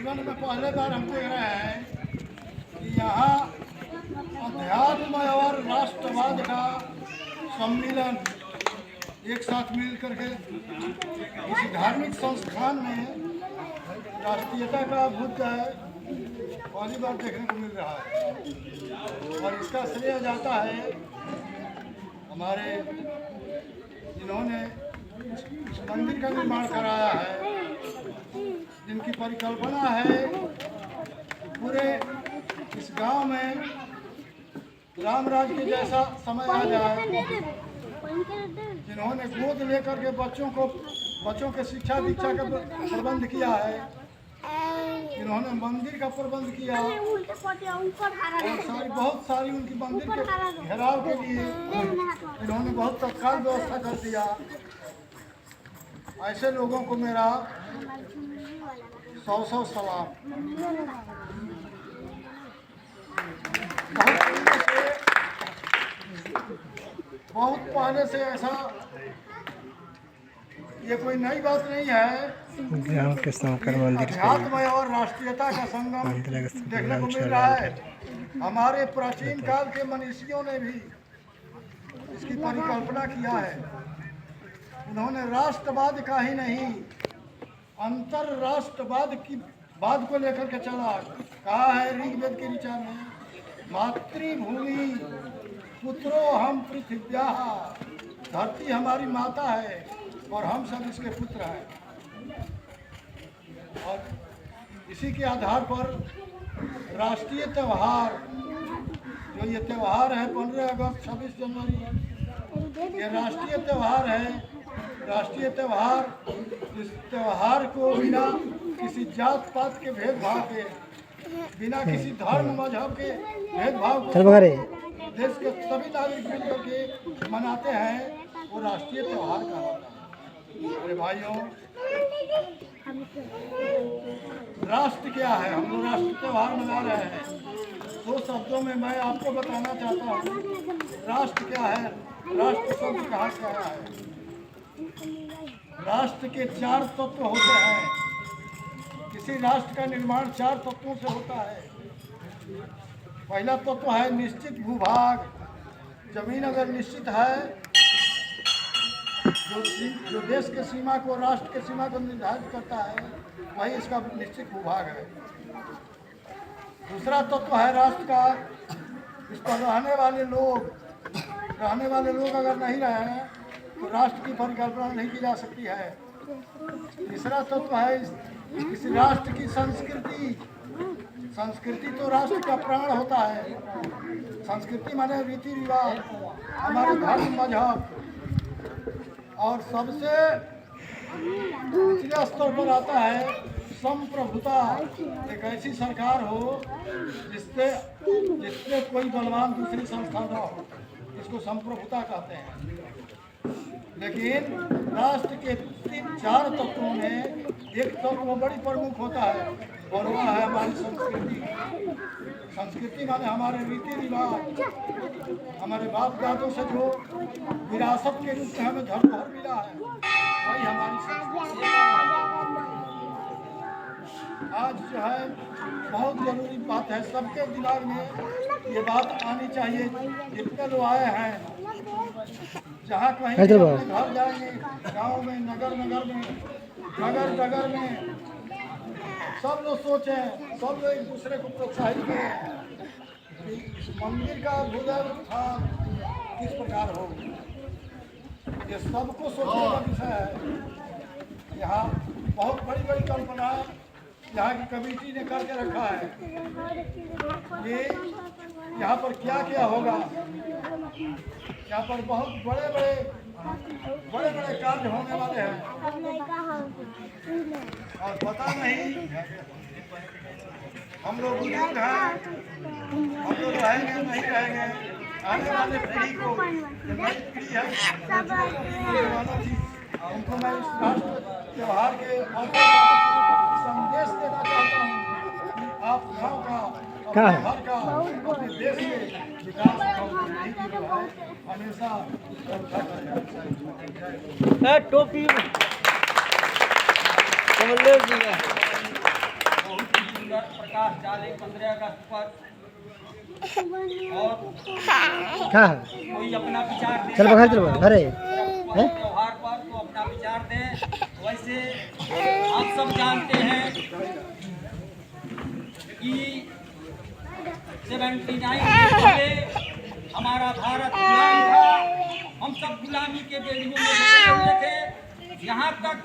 जीवन में पहले बार हम देख रहे हैं कि यहाँ अध्यात्म और राष्ट्रवाद का सम्मिलन एक साथ मिल करके किसी धार्मिक संस्थान में राष्ट्रीयता का बुद्ध है पहली बार देखने को मिल रहा है। और इसका श्रेय जाता है हमारे जिन्होंने इस मंदिर का निर्माण कराया है, जिनकी परिकल्पना है कि पूरे इस गांव में रामराज के जैसा समय आ जाए, जिन्होंने गोद लेकर के बच्चों के शिक्षा दीक्षा का प्रबंध किया है, जिन्होंने मंदिर का प्रबंध किया और बहुत सारी उनकी मंदिर के घेराव के लिए इन्होंने बहुत तत्काल व्यवस्था कर दिया। ऐसे लोगों को मेरा 100 सलाम। बहुत पहले से ऐसा, ये कोई नई बात नहीं है। गाँव के शंकर मंदिर अध्यात्म और राष्ट्रीयता का संगम देखने को मिल रहा है। हमारे प्राचीन काल के मनीषियों ने भी इसकी परिकल्पना किया है। उन्होंने राष्ट्रवाद का ही नहीं, अंतरराष्ट्रवाद की बात को लेकर के चला। कहा है ऋग्वेद के ऋचा में, मातृभूमि पुत्रो हम पृथ्व्या, धरती हमारी माता है और हम सब इसके पुत्र हैं। और इसी के आधार पर राष्ट्रीय त्यौहार, जो ये त्यौहार है 15 अगस्त 26 जनवरी, ये राष्ट्रीय त्यौहार है। राष्ट्रीय त्यौहार, इस त्यौहार को बिना किसी जात पात के भेदभाव के, बिना किसी धर्म मजहब के भेदभाव को देश के सभी नागरिक मिलकर के मनाते हैं, वो राष्ट्रीय त्यौहार कहलाता है। अरे भाइयों, राष्ट्र क्या है? हम लोग राष्ट्रीय त्यौहार मना रहे हैं। 2 शब्दों में मैं आपको बताना चाहता हूँ राष्ट्र क्या है। राष्ट्र शब्द कहाँ से आया है? राष्ट्र के 4 तत्व होते हैं। किसी राष्ट्र का निर्माण 4 तत्वों से होता है। पहला तत्व है निश्चित भूभाग। जमीन अगर निश्चित है, जो देश के सीमा को, राष्ट्र के सीमा को निर्धारित करता है, वही इसका निश्चित भूभाग है। दूसरा तत्व है राष्ट्र का, इस पर रहने वाले लोग अगर नहीं रहे तो राष्ट्र की परिकल्पना नहीं की जा सकती है। तीसरा तत्व है इस राष्ट्र की संस्कृति। संस्कृति तो राष्ट्र का प्राण होता है। संस्कृति माने रीति रिवाज, हमारे धर्म मजहब। और सबसे निचले स्तर पर आता है संप्रभुता। एक ऐसी सरकार हो जिससे कोई बलवान दूसरी संस्था न हो, इसको संप्रभुता कहते हैं। लेकिन राष्ट्र के 4 तत्वों में एक तत्व बड़ी प्रमुख होता है और वह है हमारी संस्कृति। संस्कृति माने हमारे रीति रिवाज, हमारे बाप दादों से जो विरासत के रूप में हमें धरोहर मिला है, वही हमारी संस्कृति। आज जो है बहुत जरूरी बात है, सबके दिमाग में ये बात आनी चाहिए। जितने लोग आए हैं, जहाँ कहीं अपने घर जाएंगे, गांव में, नगर में, नगर में, सब लोग सोचें, सब लोग एक दूसरे को प्रोत्साहित करें कि इस मंदिर का पुनरुत्थान किस प्रकार हो। ये सबको सोचने का विषय है। यहाँ बहुत बड़ी कल्पना यहाँ की कमेटी ने करके रखा है। ये यहाँ पर क्या क्या होगा, यहाँ पर बहुत बड़े कार्य होने वाले हैं और पता नहीं हम लोग बुजुर्ग हैं, हम लोग रहेंगे नहीं रहेंगे, आने वाले पीढ़ी को, नई पीढ़ी है, उनको मैं इस राष्ट्र त्यौहार के संदेश देना चाहता हूँ कि आप गाँव का, अपने घर का, अपने देश के विकास का हमेशा टोपी प्रकाश डाले 15 अगस्त पर और हाँ कोई अपना विचार दे चल बघा चल अरे त्योहार पर तो अपना विचार दें। वैसे आप सब जानते हैं कि 79 के पहले हमारा भारत गुलाम था, हम सब गुलामी के बेड़ियों में फंसे हुए थे। यहाँ तक